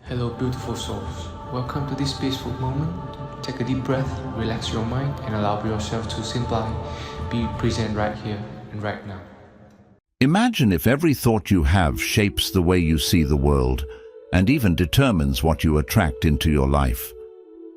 Hello, beautiful souls. Welcome to this peaceful moment. Take a deep breath, relax your mind, and allow yourself to simply be present right here and right now. Imagine if every thought you have shapes the way you see the world and even determines what you attract into your life.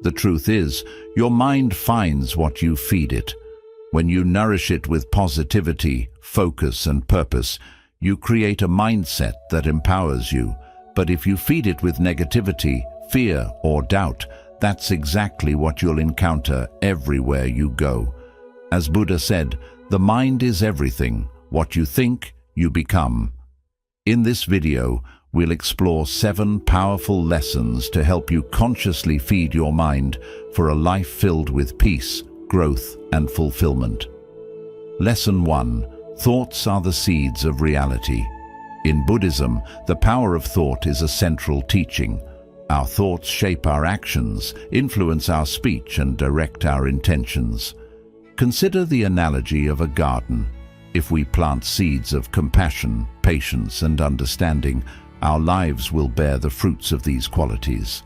The truth is, your mind finds what you feed it. When you nourish it with positivity, focus, and purpose, you create a mindset that empowers you. But if you feed it with negativity, fear, or doubt, that's exactly what you'll encounter everywhere you go. As Buddha said, the mind is everything. What you think, you become. In this video, we'll explore 7 powerful lessons to help you consciously feed your mind for a life filled with peace, growth, and fulfillment. Lesson 1. Thoughts are the seeds of reality. In Buddhism, the power of thought is a central teaching. Our thoughts shape our actions, influence our speech, and direct our intentions. Consider the analogy of a garden. If we plant seeds of compassion, patience, and understanding, our lives will bear the fruits of these qualities.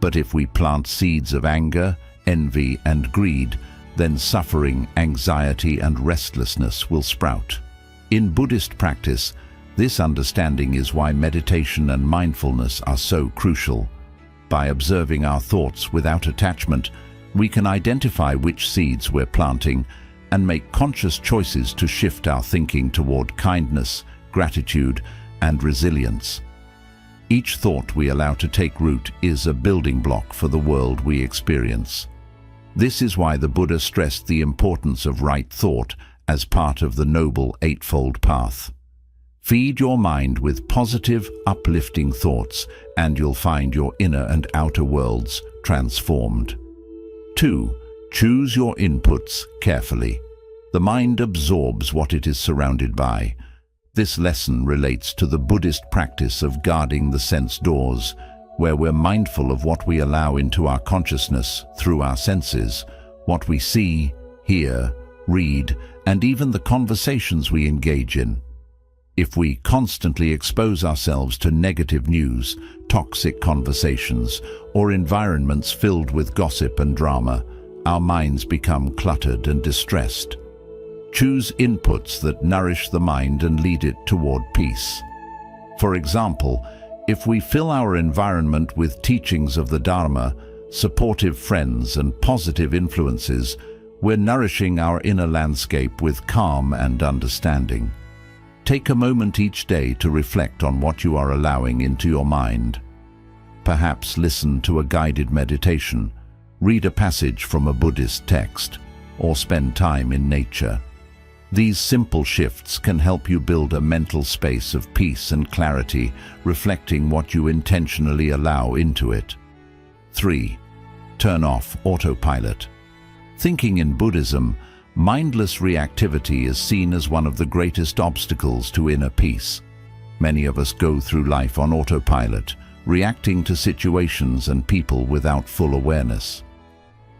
But if we plant seeds of anger, envy, and greed, then suffering, anxiety, and restlessness will sprout. In Buddhist practice, this understanding is why meditation and mindfulness are so crucial. By observing our thoughts without attachment, we can identify which seeds we're planting and make conscious choices to shift our thinking toward kindness, gratitude, and resilience. Each thought we allow to take root is a building block for the world we experience. This is why the Buddha stressed the importance of right thought as part of the Noble Eightfold Path. Feed your mind with positive, uplifting thoughts, and you'll find your inner and outer worlds transformed. 2. Choose your inputs carefully. The mind absorbs what it is surrounded by. This lesson relates to the Buddhist practice of guarding the sense doors, where we're mindful of what we allow into our consciousness through our senses, what we see, hear, read, and even the conversations we engage in. If we constantly expose ourselves to negative news, toxic conversations, or environments filled with gossip and drama, our minds become cluttered and distressed. Choose inputs that nourish the mind and lead it toward peace. For example, if we fill our environment with teachings of the Dharma, supportive friends, and positive influences, we're nourishing our inner landscape with calm and understanding. Take a moment each day to reflect on what you are allowing into your mind. Perhaps listen to a guided meditation, read a passage from a Buddhist text, or spend time in nature. These simple shifts can help you build a mental space of peace and clarity, reflecting what you intentionally allow into it. 3. Turn off autopilot. Thinking in Buddhism, mindless reactivity is seen as one of the greatest obstacles to inner peace. Many of us go through life on autopilot, reacting to situations and people without full awareness.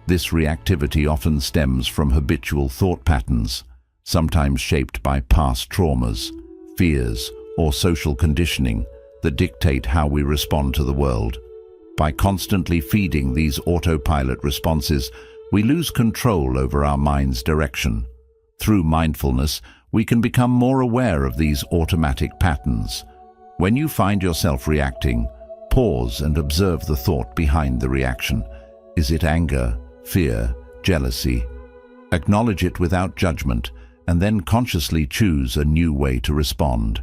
This reactivity often stems from habitual thought patterns, sometimes shaped by past traumas, fears, or social conditioning that dictate how we respond to the world. By constantly feeding these autopilot responses, we lose control over our mind's direction. Through mindfulness, we can become more aware of these automatic patterns. When you find yourself reacting, pause and observe the thought behind the reaction. Is it anger, fear, jealousy? Acknowledge it without judgment, and then consciously choose a new way to respond.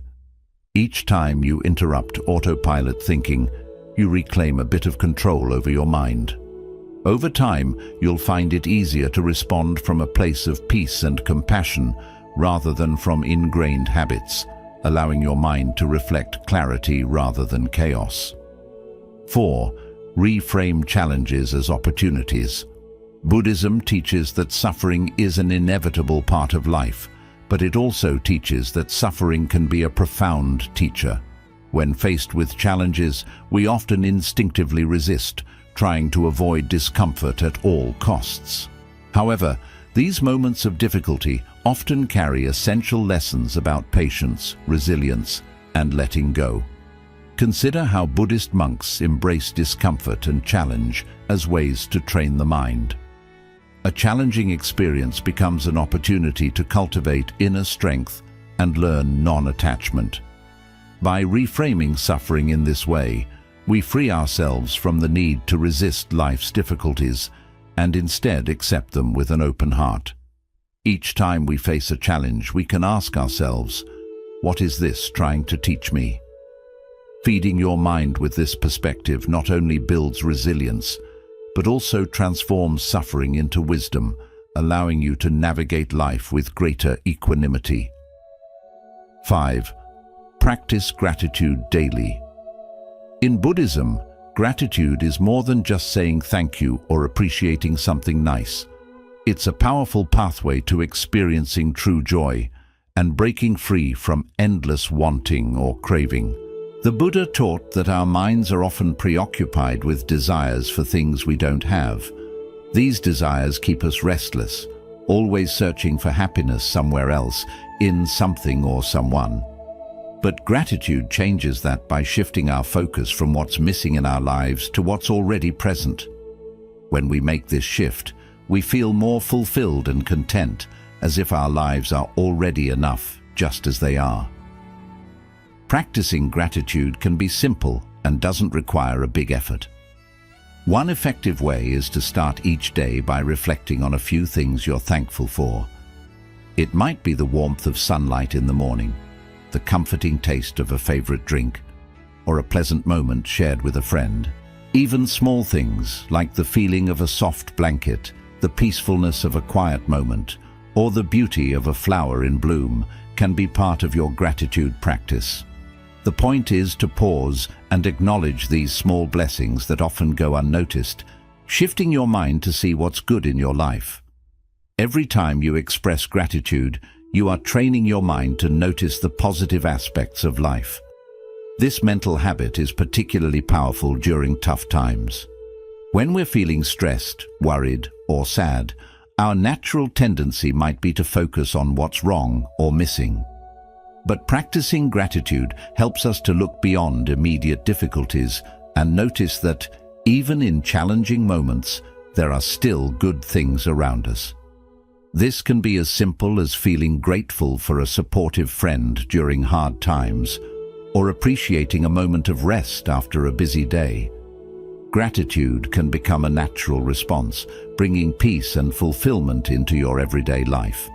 Each time you interrupt autopilot thinking, you reclaim a bit of control over your mind. Over time, you'll find it easier to respond from a place of peace and compassion rather than from ingrained habits, allowing your mind to reflect clarity rather than chaos. 4. Reframe challenges as opportunities. Buddhism teaches that suffering is an inevitable part of life, but it also teaches that suffering can be a profound teacher. When faced with challenges, we often instinctively resist, trying to avoid discomfort at all costs. However, these moments of difficulty often carry essential lessons about patience, resilience, and letting go. Consider how Buddhist monks embrace discomfort and challenge as ways to train the mind. A challenging experience becomes an opportunity to cultivate inner strength and learn non-attachment. By reframing suffering in this way, we free ourselves from the need to resist life's difficulties and instead accept them with an open heart. Each time we face a challenge, we can ask ourselves, what is this trying to teach me? Feeding your mind with this perspective not only builds resilience, but also transforms suffering into wisdom, allowing you to navigate life with greater equanimity. 5. Practice gratitude daily. In Buddhism, gratitude is more than just saying thank you or appreciating something nice. It's a powerful pathway to experiencing true joy and breaking free from endless wanting or craving. The Buddha taught that our minds are often preoccupied with desires for things we don't have. These desires keep us restless, always searching for happiness somewhere else, in something or someone. But gratitude changes that by shifting our focus from what's missing in our lives to what's already present. When we make this shift, we feel more fulfilled and content, as if our lives are already enough, just as they are. Practicing gratitude can be simple and doesn't require a big effort. One effective way is to start each day by reflecting on a few things you're thankful for. It might be the warmth of sunlight in the morning, the comforting taste of a favorite drink, or a pleasant moment shared with a friend. Even small things like the feeling of a soft blanket, the peacefulness of a quiet moment, or the beauty of a flower in bloom can be part of your gratitude practice. The point is to pause and acknowledge these small blessings that often go unnoticed, shifting your mind to see what's good in your life. Every time you express gratitude, you are training your mind to notice the positive aspects of life. This mental habit is particularly powerful during tough times. When we're feeling stressed, worried, or sad, our natural tendency might be to focus on what's wrong or missing. But practicing gratitude helps us to look beyond immediate difficulties and notice that, even in challenging moments, there are still good things around us. This can be as simple as feeling grateful for a supportive friend during hard times, or appreciating a moment of rest after a busy day. Gratitude can become a natural response, bringing peace and fulfillment into your everyday life.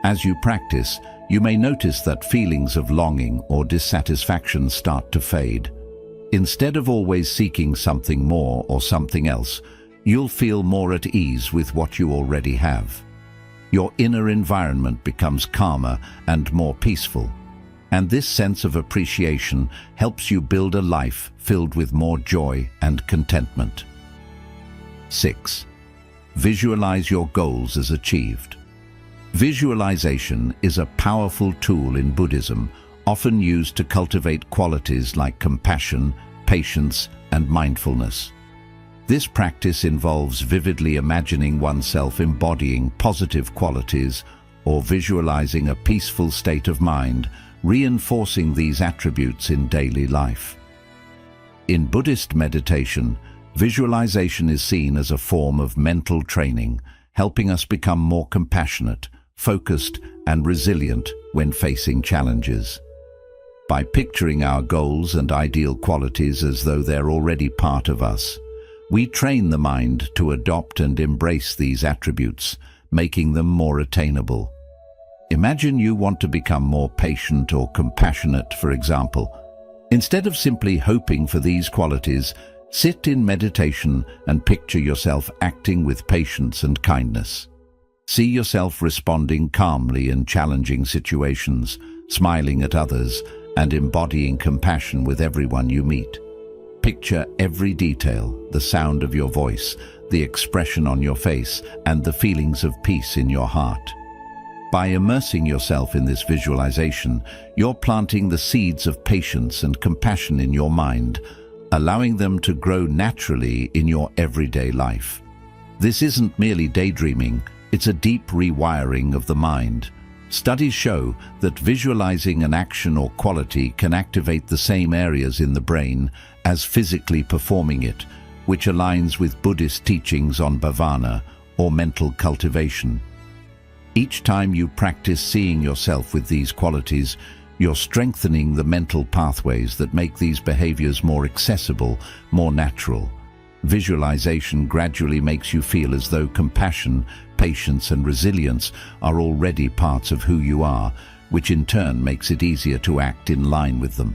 As you practice, you may notice that feelings of longing or dissatisfaction start to fade. Instead of always seeking something more or something else, you'll feel more at ease with what you already have. Your inner environment becomes calmer and more peaceful, and this sense of appreciation helps you build a life filled with more joy and contentment. 6. Visualize your goals as achieved. Visualization is a powerful tool in Buddhism, often used to cultivate qualities like compassion, patience, and mindfulness. This practice involves vividly imagining oneself embodying positive qualities or visualizing a peaceful state of mind, reinforcing these attributes in daily life. In Buddhist meditation, visualization is seen as a form of mental training, helping us become more compassionate, focused, and resilient when facing challenges. By picturing our goals and ideal qualities as though they're already part of us, we train the mind to adopt and embrace these attributes, making them more attainable. Imagine you want to become more patient or compassionate, for example. Instead of simply hoping for these qualities, sit in meditation and picture yourself acting with patience and kindness. See yourself responding calmly in challenging situations, smiling at others, and embodying compassion with everyone you meet. Picture every detail, the sound of your voice, the expression on your face, and the feelings of peace in your heart. By immersing yourself in this visualization, you're planting the seeds of patience and compassion in your mind, allowing them to grow naturally in your everyday life. This isn't merely daydreaming, it's a deep rewiring of the mind, Studies show that visualizing an action or quality can activate the same areas in the brain as physically performing it, which aligns with Buddhist teachings on bhavana, or mental cultivation. Each time you practice seeing yourself with these qualities, you're strengthening the mental pathways that make these behaviors more accessible, more natural. Visualization gradually makes you feel as though compassion, patience, and resilience are already parts of who you are, which in turn makes it easier to act in line with them.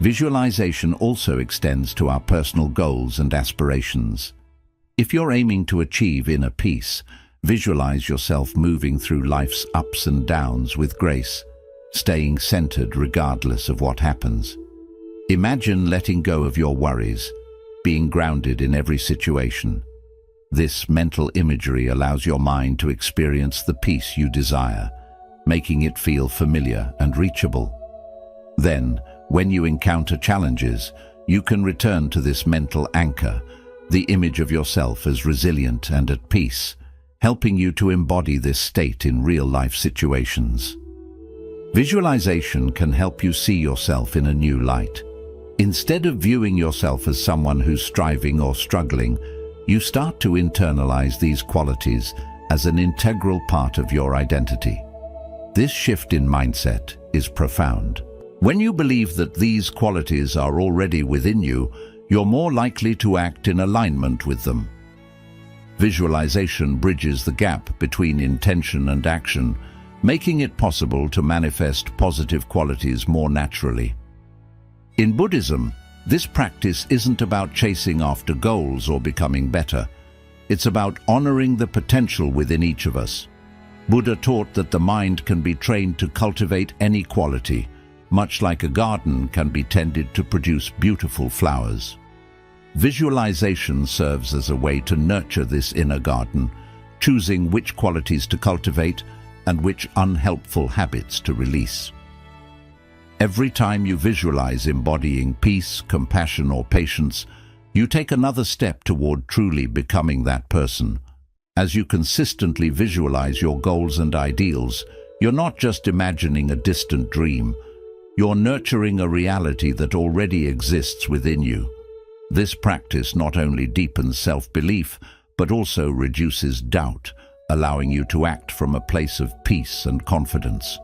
Visualization also extends to our personal goals and aspirations. If you're aiming to achieve inner peace, visualize yourself moving through life's ups and downs with grace, staying centered regardless of what happens. Imagine letting go of your worries, being grounded in every situation. This mental imagery allows your mind to experience the peace you desire, making it feel familiar and reachable. Then, when you encounter challenges, you can return to this mental anchor, the image of yourself as resilient and at peace, helping you to embody this state in real-life situations. Visualization can help you see yourself in a new light. Instead of viewing yourself as someone who's striving or struggling, you start to internalize these qualities as an integral part of your identity. This shift in mindset is profound. When you believe that these qualities are already within you, you're more likely to act in alignment with them. Visualization bridges the gap between intention and action, making it possible to manifest positive qualities more naturally. In Buddhism, this practice isn't about chasing after goals or becoming better. It's about honoring the potential within each of us. Buddha taught that the mind can be trained to cultivate any quality, much like a garden can be tended to produce beautiful flowers. Visualization serves as a way to nurture this inner garden, choosing which qualities to cultivate and which unhelpful habits to release. Every time you visualize embodying peace, compassion, or patience, you take another step toward truly becoming that person. As you consistently visualize your goals and ideals, you're not just imagining a distant dream, you're nurturing a reality that already exists within you. This practice not only deepens self-belief, but also reduces doubt, allowing you to act from a place of peace and confidence.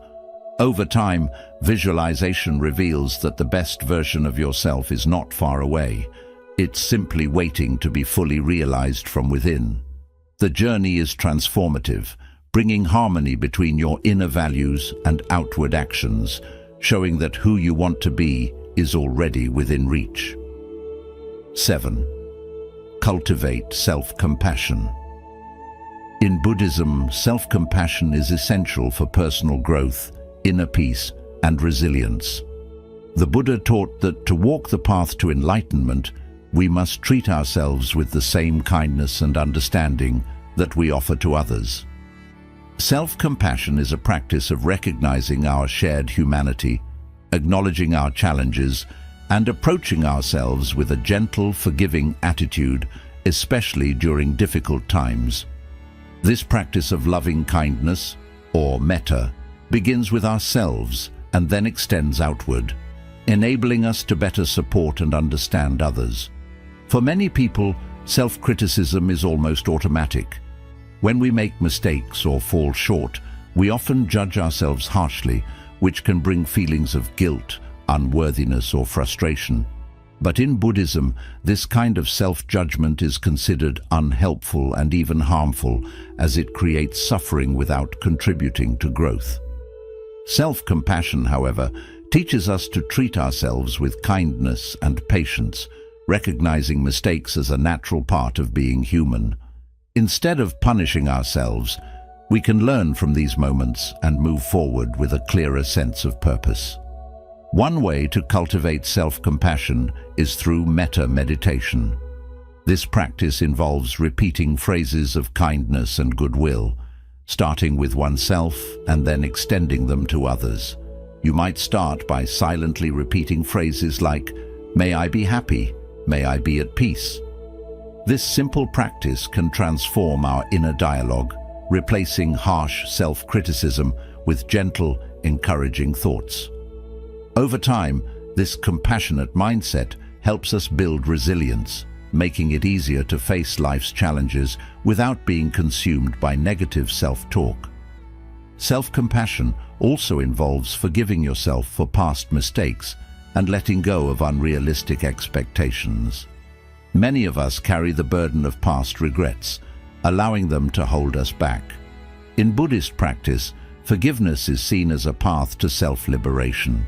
Over time, visualization reveals that the best version of yourself is not far away. It's simply waiting to be fully realized from within. The journey is transformative, bringing harmony between your inner values and outward actions, showing that who you want to be is already within reach. 7. Cultivate self-compassion. In Buddhism, self-compassion is essential for personal growth, inner peace, and resilience. The Buddha taught that to walk the path to enlightenment, we must treat ourselves with the same kindness and understanding that we offer to others. Self-compassion is a practice of recognizing our shared humanity, acknowledging our challenges, and approaching ourselves with a gentle, forgiving attitude, especially during difficult times. This practice of loving kindness, or metta, begins with ourselves and then extends outward, enabling us to better support and understand others. For many people, self-criticism is almost automatic. When we make mistakes or fall short, we often judge ourselves harshly, which can bring feelings of guilt, unworthiness, or frustration. But in Buddhism, this kind of self-judgment is considered unhelpful and even harmful, as it creates suffering without contributing to growth. Self-compassion, however, teaches us to treat ourselves with kindness and patience, recognizing mistakes as a natural part of being human. Instead of punishing ourselves, we can learn from these moments and move forward with a clearer sense of purpose. One way to cultivate self-compassion is through metta meditation. This practice involves repeating phrases of kindness and goodwill, starting with oneself and then extending them to others. You might start by silently repeating phrases like, "May I be happy," "May I be at peace." This simple practice can transform our inner dialogue, replacing harsh self-criticism with gentle, encouraging thoughts. Over time, this compassionate mindset helps us build resilience, making it easier to face life's challenges without being consumed by negative self-talk. Self-compassion also involves forgiving yourself for past mistakes and letting go of unrealistic expectations. Many of us carry the burden of past regrets, allowing them to hold us back. In Buddhist practice, forgiveness is seen as a path to self-liberation.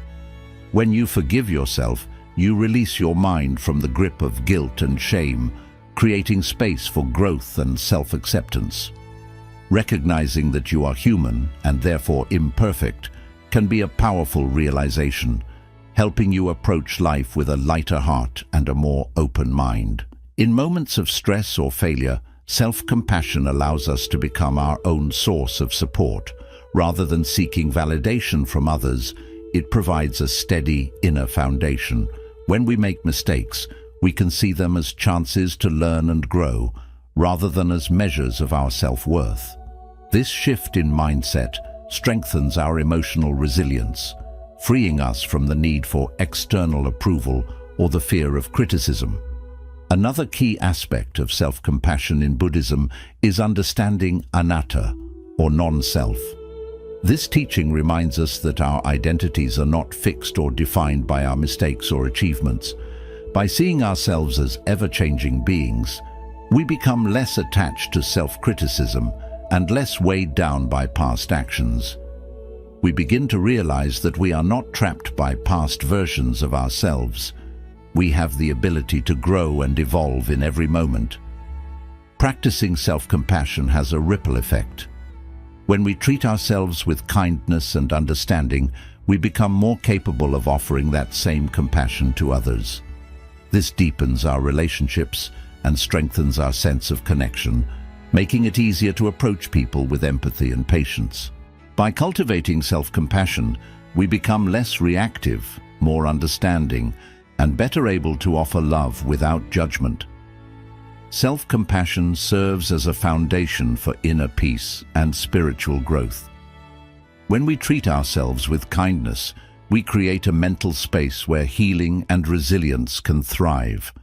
When you forgive yourself, you release your mind from the grip of guilt and shame, creating space for growth and self-acceptance. Recognizing that you are human and therefore imperfect can be a powerful realization, helping you approach life with a lighter heart and a more open mind. In moments of stress or failure, self-compassion allows us to become our own source of support. Rather than seeking validation from others, it provides a steady inner foundation. When we make mistakes, we can see them as chances to learn and grow, rather than as measures of our self-worth. This shift in mindset strengthens our emotional resilience, freeing us from the need for external approval or the fear of criticism. Another key aspect of self-compassion in Buddhism is understanding anatta, or non-self. This teaching reminds us that our identities are not fixed or defined by our mistakes or achievements. By seeing ourselves as ever-changing beings, we become less attached to self-criticism and less weighed down by past actions. We begin to realize that we are not trapped by past versions of ourselves. We have the ability to grow and evolve in every moment. Practicing self-compassion has a ripple effect. When we treat ourselves with kindness and understanding, we become more capable of offering that same compassion to others. This deepens our relationships and strengthens our sense of connection, making it easier to approach people with empathy and patience. By cultivating self-compassion, we become less reactive, more understanding, and better able to offer love without judgment. Self-compassion serves as a foundation for inner peace and spiritual growth. When we treat ourselves with kindness, we create a mental space where healing and resilience can thrive.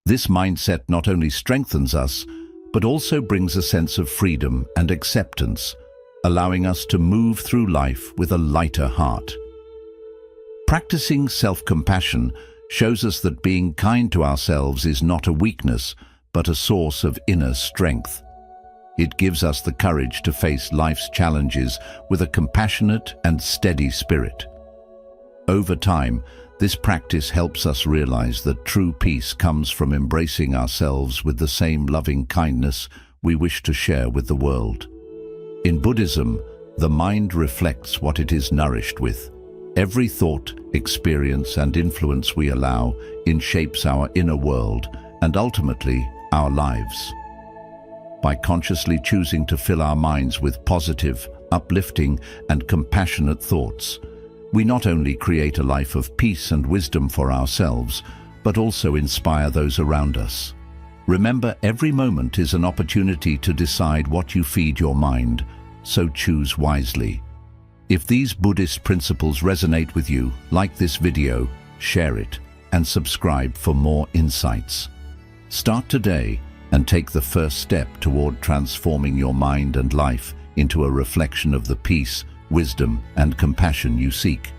This mindset not only strengthens us, but also brings a sense of freedom and acceptance, allowing us to move through life with a lighter heart. Practicing self-compassion shows us that being kind to ourselves is not a weakness, but a source of inner strength. It gives us the courage to face life's challenges with a compassionate and steady spirit. Over time, this practice helps us realize that true peace comes from embracing ourselves with the same loving kindness we wish to share with the world. In Buddhism, the mind reflects what it is nourished with. Every thought, experience, and influence we allow shapes our inner world and ultimately our lives. By consciously choosing to fill our minds with positive, uplifting, and compassionate thoughts, we not only create a life of peace and wisdom for ourselves, but also inspire those around us. Remember, every moment is an opportunity to decide what you feed your mind, so choose wisely. If these Buddhist principles resonate with you, like this video, share it, and subscribe for more insights. Start today and take the first step toward transforming your mind and life into a reflection of the peace, wisdom, and compassion you seek.